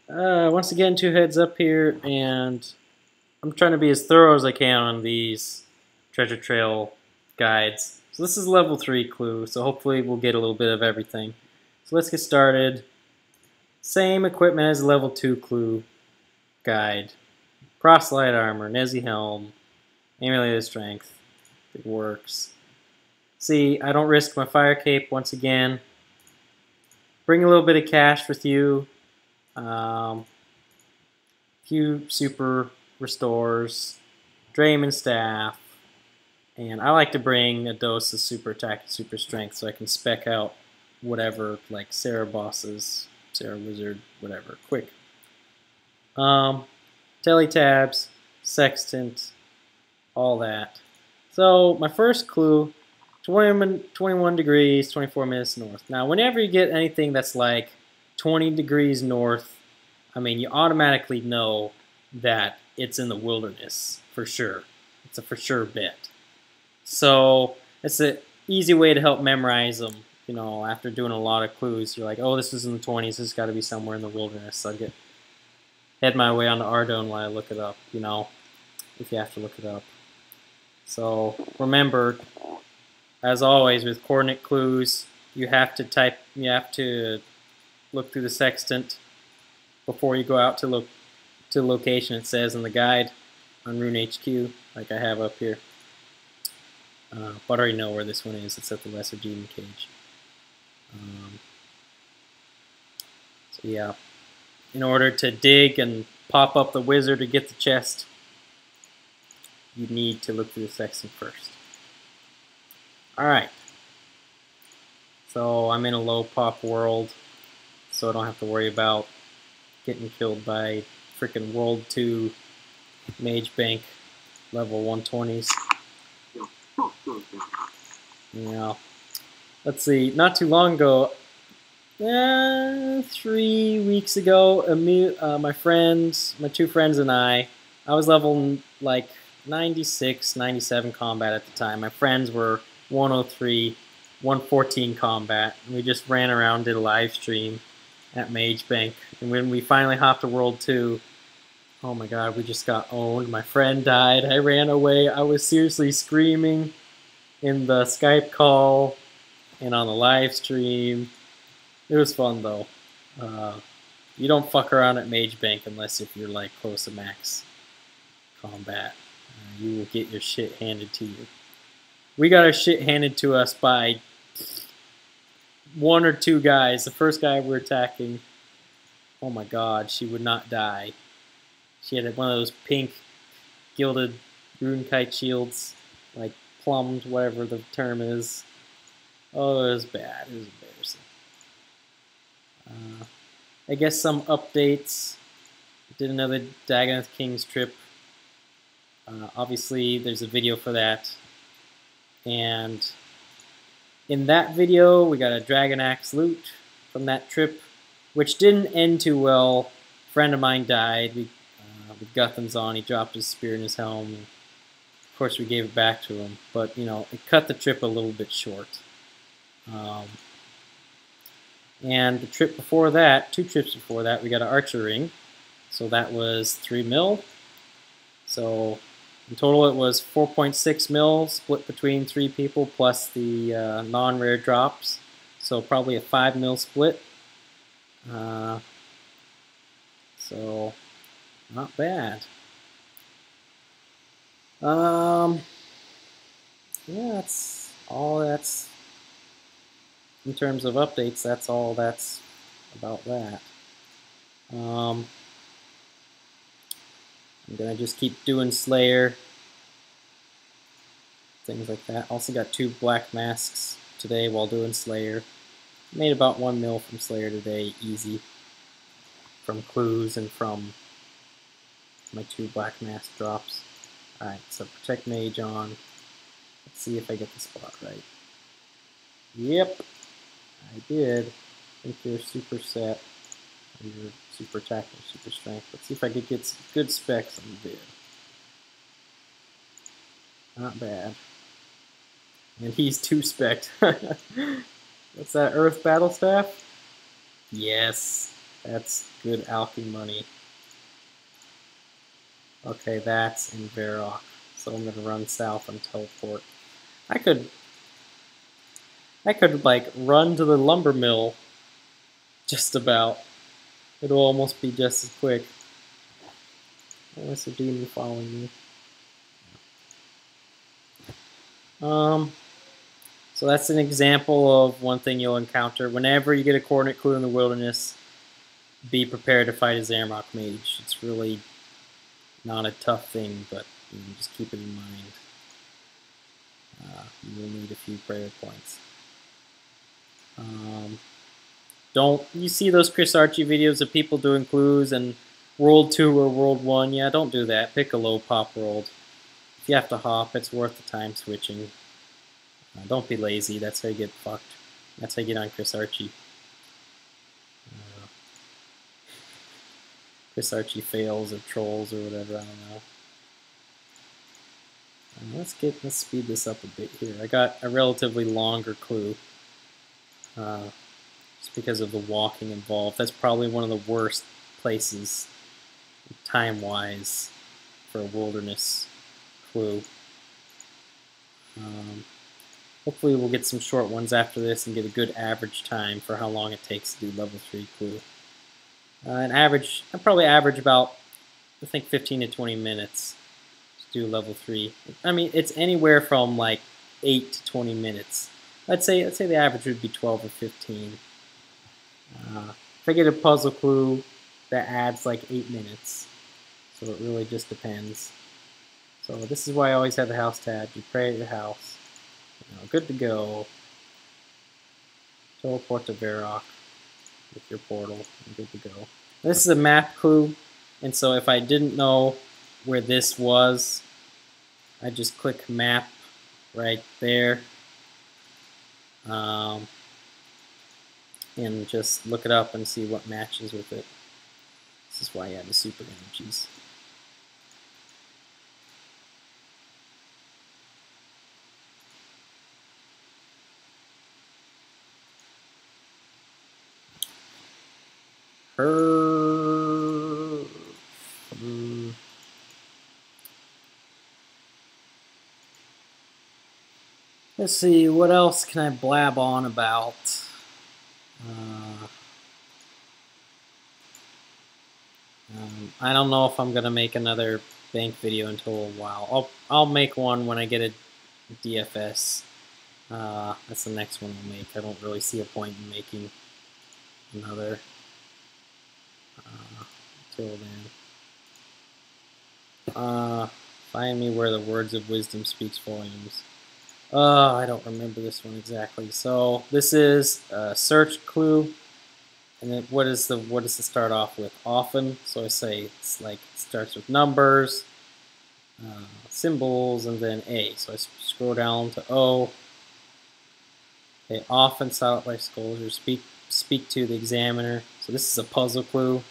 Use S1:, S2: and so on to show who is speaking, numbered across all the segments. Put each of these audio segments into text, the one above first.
S1: Once again, two heads up here, and I'm trying to be as thorough as I can on these treasure trail guides. So this is level 3 clue, so hopefully we'll get a little bit of everything. So let's get started. Same equipment as level 2 clue guide. Cross-light armor, Nezi helm, amulet strength. It works. See, I don't risk my fire cape once again. Bring a little bit of cash with you. Few super restores, Drayman staff, and I like to bring a dose of super attack and super strength so I can spec out whatever, like Sarah bosses, Sarah wizard, whatever, quick. Teletabs, sextant, all that. So my first clue, 21 degrees, 24 minutes north. Now whenever you get anything that's like 20 degrees north, I mean, you automatically know that it's in the wilderness, for sure. It's a for sure bet. So it's an easy way to help memorize them. You know, after doing a lot of clues, you're like, oh, this is in the 20s. This has got to be somewhere in the wilderness. So I head my way onto Ardone while I look it up, you know, if you have to look it up. So remember, as always with coordinate clues, you have to look through the sextant before you go out to the location it says in the guide on Rune HQ, like I have up here. But I already know where this one is. It's at the Lesser Demon Cage. So yeah, in order to dig and pop up the wizard to get the chest, you need to look through the sextant first. Alright, so I'm in a low pop world, so I don't have to worry about getting killed by freaking World 2 Mage Bank level 120s. Yeah. Let's see, not too long ago, 3 weeks ago, my two friends and I was level like 96, 97 combat at the time. My friends were 103, 114 combat, and we just ran around, did a live stream at Mage Bank, and when we finally hopped to World 2, oh my god, we just got owned. My friend died, I ran away, I was seriously screaming in the Skype call and on the live stream. It was fun though. You don't fuck around at Mage Bank unless if you're like close to max combat. You will get your shit handed to you. We got our shit handed to us by one or two guys. The first guy we were attacking, oh my god, she would not die. She had one of those pink gilded Runescape shields, like plumbed, whatever the term is. Oh, it was bad. It was embarrassing. I guess some updates. Did another Dagonoth King's trip. Obviously, there's a video for that. And in that video, we got a Dragon Axe loot from that trip, which didn't end too well. A friend of mine died. With Gutham's on, he dropped his spear in his helm. And of course, we gave it back to him. But, you know, it cut the trip a little bit short. And the trip before that, 2 trips before that, we got an archer ring. So that was 3 mil. So in total it was 4.6 mil split between 3 people plus the non-rare drops. So probably a 5 mil split. So not bad. Yeah, that's all that's in terms of updates. That's all that's about that. I'm gonna just keep doing Slayer, things like that. Also got 2 black masks today while doing Slayer. Made about 1 mil from Slayer today, easy. From clues and from my 2 black mask drops. Alright, so Protect Mage on. Let's see if I get the spot right. Yep, I did. I think you're super set. Your super attack and super strength. Let's see if I could get some good specs on the vid. Not bad. And he's 2 spec'd. What's that, Earth Battle Staff? Yes. That's good alky money. Okay, that's in Varrock. So I'm gonna run south and teleport. I could like run to the lumber mill just about. It'll almost be just as quick. What's the demon following me? So that's an example of one thing you'll encounter. Whenever you get a coordinate clue in the wilderness, be prepared to fight a Zamrock mage. It's really not a tough thing, but you know, just keep it in mind. You will need a few prayer points. Don't you see those Chris Archie videos of people doing clues and World 2 or World 1? Yeah, don't do that. Pick a low pop world. If you have to hop, it's worth the time switching. Don't be lazy. That's how you get fucked. That's how you get on Chris Archie. Chris Archie fails or trolls or whatever. I don't know. Let's speed this up a bit here. I got a relatively longer clue. Just because of the walking involved. That's probably one of the worst places, time-wise, for a wilderness clue. Hopefully we'll get some short ones after this and get a good average time for how long it takes to do level 3 clue. I'd probably average about, I think, 15 to 20 minutes to do level 3. I mean, it's anywhere from like 8 to 20 minutes. Let's say the average would be 12 or 15. If I get a puzzle clue, that adds like 8 minutes. So it really just depends. So this is why I always have the house tab. You pray at your house. You know, good to go. Teleport to Varrock with your portal. And good to go. This is a map clue, and so if I didn't know where this was, I just click map right there. And just look it up and see what matches with it. This is why I have the super energies. Let's see, what else can I blab on about? I don't know if I'm gonna make another bank video until a while. I'll make one when I get a DFS. That's the next one I'll make. I don't really see a point in making another until then. Find me where the words of wisdom speaks volumes. I don't remember this one exactly. So this is a search clue, and then what does it start off with? Often. So I say it's like it starts with numbers, symbols, and then A. So I scroll down to O. Okay, often silent by scolders, speak to the examiner. So this is a puzzle clue.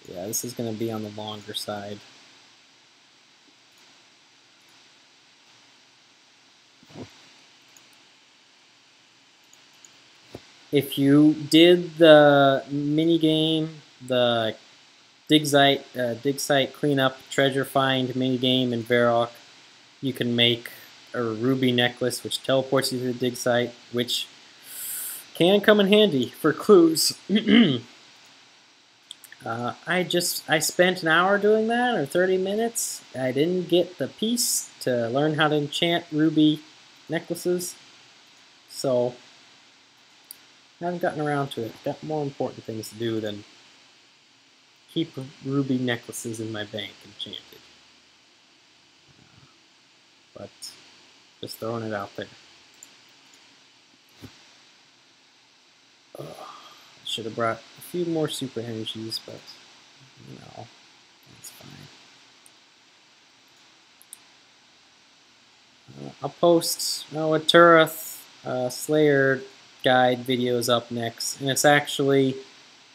S1: Yeah, this is going to be on the longer side. If you did the mini game, the dig site cleanup treasure find mini game in Varrock, you can make a ruby necklace which teleports you to the dig site, which can come in handy for clues. I spent an hour doing that, or 30 minutes. I didn't get the piece to learn how to enchant ruby necklaces, so I haven't gotten around to it. Got more important things to do than keep ruby necklaces in my bank enchanted. But just throwing it out there. I should have brought a few more super energies, but you know, that's fine. I'll post a Tureth Slayer guide videos up next, and it's actually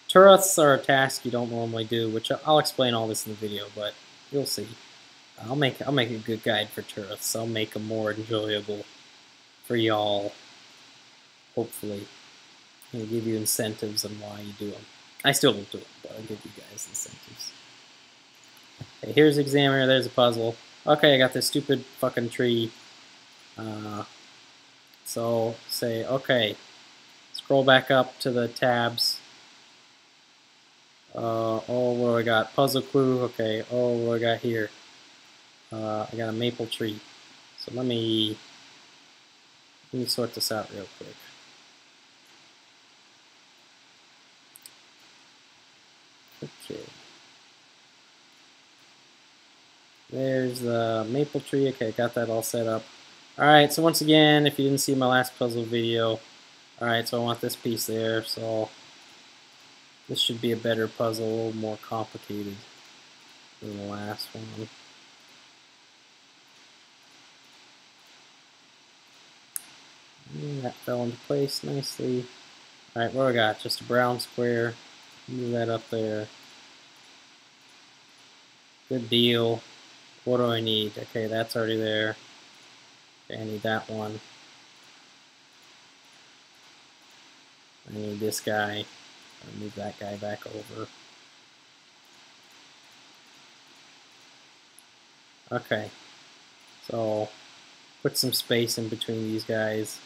S1: Turreths are a task you don't normally do, which I'll explain all this in the video, but you'll see. I'll make a good guide for Turreths. I'll make them more enjoyable for y'all, hopefully, and give you incentives on why you do them. I still won't do it, but I'll give you guys incentives. Okay, here's Examiner, there's a puzzle. Okay, I got this stupid fucking tree. So say, okay, scroll back up to the tabs. Oh, what do I got? Puzzle clue, okay. Oh, what do I got here? I got a maple tree. So let me sort this out real quick. Okay. There's the maple tree. Okay, got that all set up. Alright, so once again, if you didn't see my last puzzle video, alright, so I want this piece there, so this should be a better puzzle, a little more complicated than the last one. And that fell into place nicely. Alright, what do I got? Just a brown square. Move that up there. Good deal. What do I need? Okay, that's already there. Okay, I need that one. I need this guy. I'll move that guy back over. Okay, so put some space in between these guys.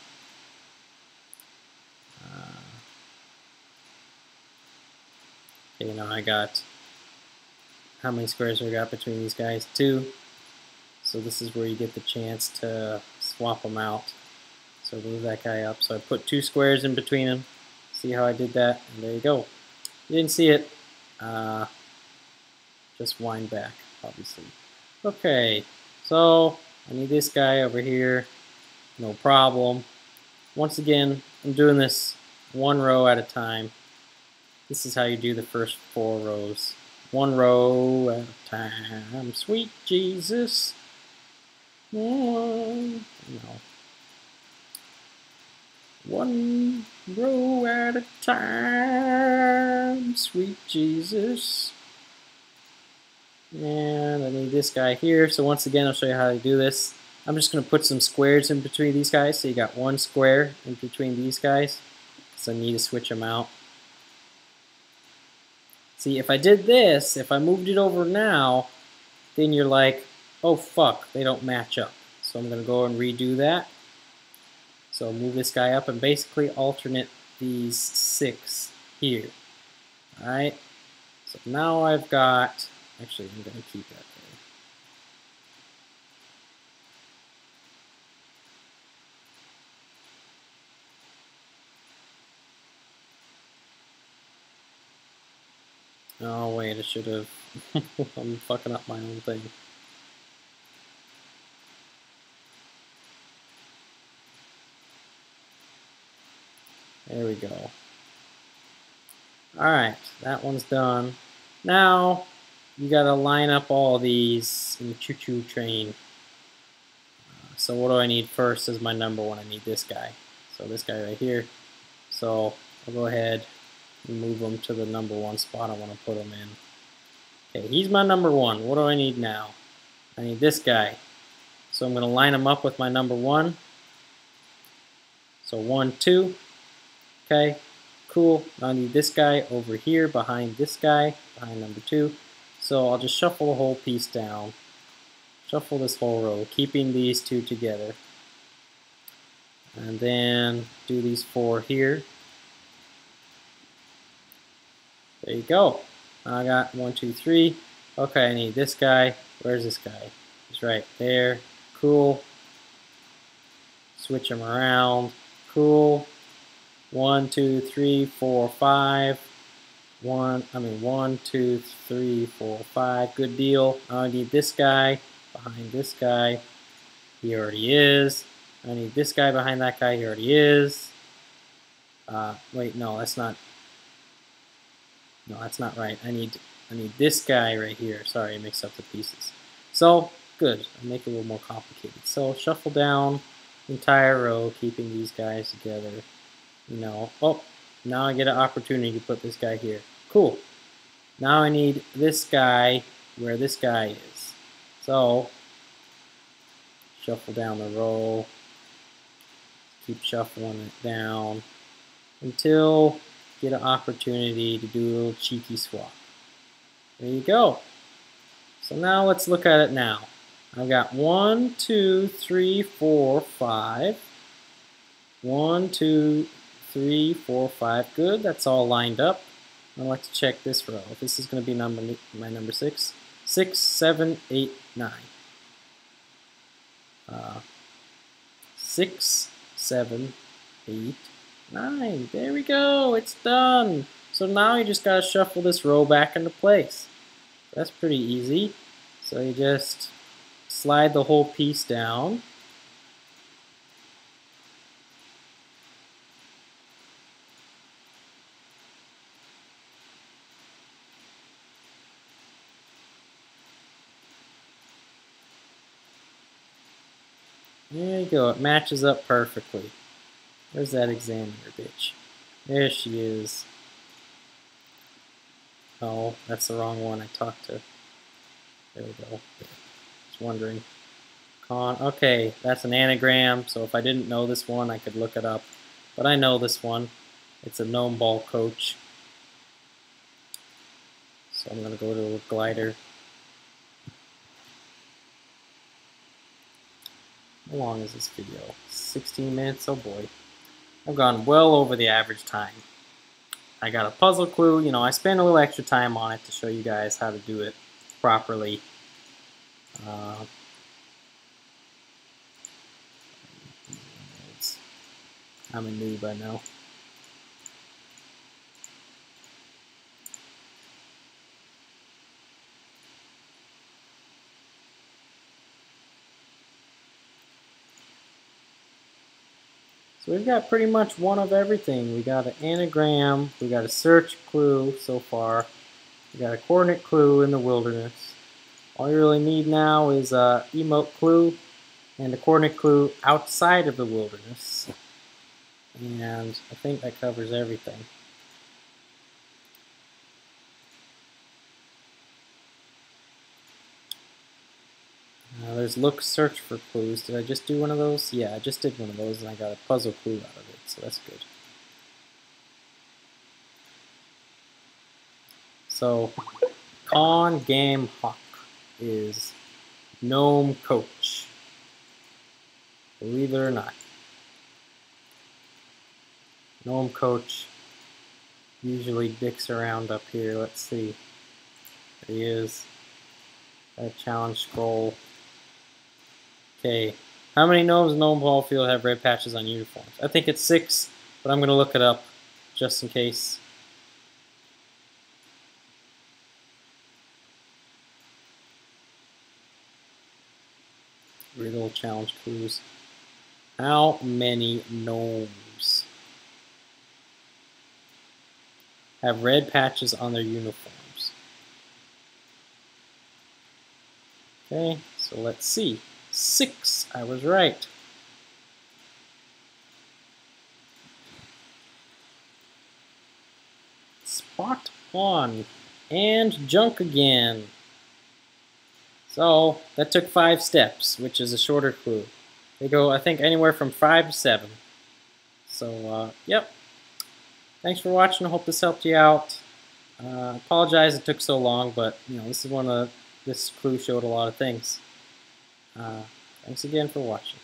S1: Okay, now I got, how many squares do I got between these guys? 2. So this is where you get the chance to swap them out. So move that guy up. So I put 2 squares in between them. See how I did that? And there you go. You didn't see it. Just wind back, obviously. Okay, so I need this guy over here. No problem. Once again, I'm doing this 1 row at a time. This is how you do the first 4 rows. 1 row at a time. Sweet Jesus. No. 1 row at a time. Sweet Jesus. And I need this guy here. So once again, I'll show you how to do this. I'm just going to put some squares in between these guys. So you got 1 square in between these guys. So I need to switch them out. See, if I did this, if I moved it over now, then you're like, oh fuck, they don't match up. So I'm going to go and redo that. So move this guy up and basically alternate these 6 here. Alright, so now I've got, actually I'm going to keep that there. Oh wait, I should have, I'm fucking up my own thing. There we go. Alright, that one's done. Now, you gotta line up all these in the choo-choo train. So what do I need first as my number 1? I need this guy. So this guy right here. So I'll go ahead and move him to the number 1 spot I want to put him in. Okay, he's my number 1. What do I need now? I need this guy. So I'm going to line him up with my number 1. So 1, 2. Okay, cool. Now I need this guy over here behind this guy, behind number 2. So I'll just shuffle the whole piece down. Shuffle this whole row, keeping these 2 together. And then do these 4 here. There you go. Now I got 1, 2, 3. Okay, I need this guy. Where's this guy? He's right there. Cool. Switch him around. Cool. 1, 2, 3, 4, 5. 1, 2, 3, 4, 5. Good deal. Now I need this guy behind this guy. He already is. I need this guy behind that guy. He already is. Wait, no, that's not. No, that's not right. I need this guy right here. Sorry, I mixed up the pieces. So, good. I'll make it a little more complicated. So, shuffle down the entire row, keeping these guys together. You know, oh, now I get an opportunity to put this guy here. Cool. Now I need this guy where this guy is. So, shuffle down the row. Keep shuffling it down until get an opportunity to do a little cheeky swap. There you go. So now let's look at it now. I've got 1, 2, 3, 4, 5. 1, 2, 3, 4, 5. Good. That's all lined up. Now let's check this row. This is going to be my number 6. 6, 7, 8, 9. 6, 7, 8, 9. There we go. It's done. So now you just got to shuffle this row back into place. That's pretty easy. So you just slide the whole piece down. There you go. It matches up perfectly. Where's that examiner bitch? There she is. Oh, that's the wrong one I talked to. There we go. Just wondering. Okay, that's an anagram, so if I didn't know this one, I could look it up. But I know this one. It's a gnome ball coach. So I'm going to go to a glider. How long is this video? 16 minutes? Oh boy. I've gone well over the average time. I got a puzzle clue. You know, I spent a little extra time on it to show you guys how to do it properly. I'm a noob, I know. So we've got pretty much one of everything. We got an anagram, we got a search clue so far, we got a coordinate clue in the wilderness. All you really need now is a emote clue and a coordinate clue outside of the wilderness. And I think that covers everything. There's look, search for clues. Did I just do one of those? Yeah, I just did one of those and I got a puzzle clue out of it, so that's good. So, Con Game Hawk is gnome coach. Believe it or not. Gnome coach usually dicks around up here. Let's see. There he is. That challenge scroll. Okay, how many gnomes in Gnome Ball Field have red patches on uniforms? I think it's 6, but I'm going to look it up just in case. Riddle challenge clues. How many gnomes have red patches on their uniforms? Okay, so let's see. 6. I was right. Spot on. And junk again. So that took 5 steps, which is a shorter clue. They go, I think, anywhere from 5 to 7. So, yep. Thanks for watching. I hope this helped you out. Apologize it took so long, but you know, this clue showed a lot of things. Thanks again for watching.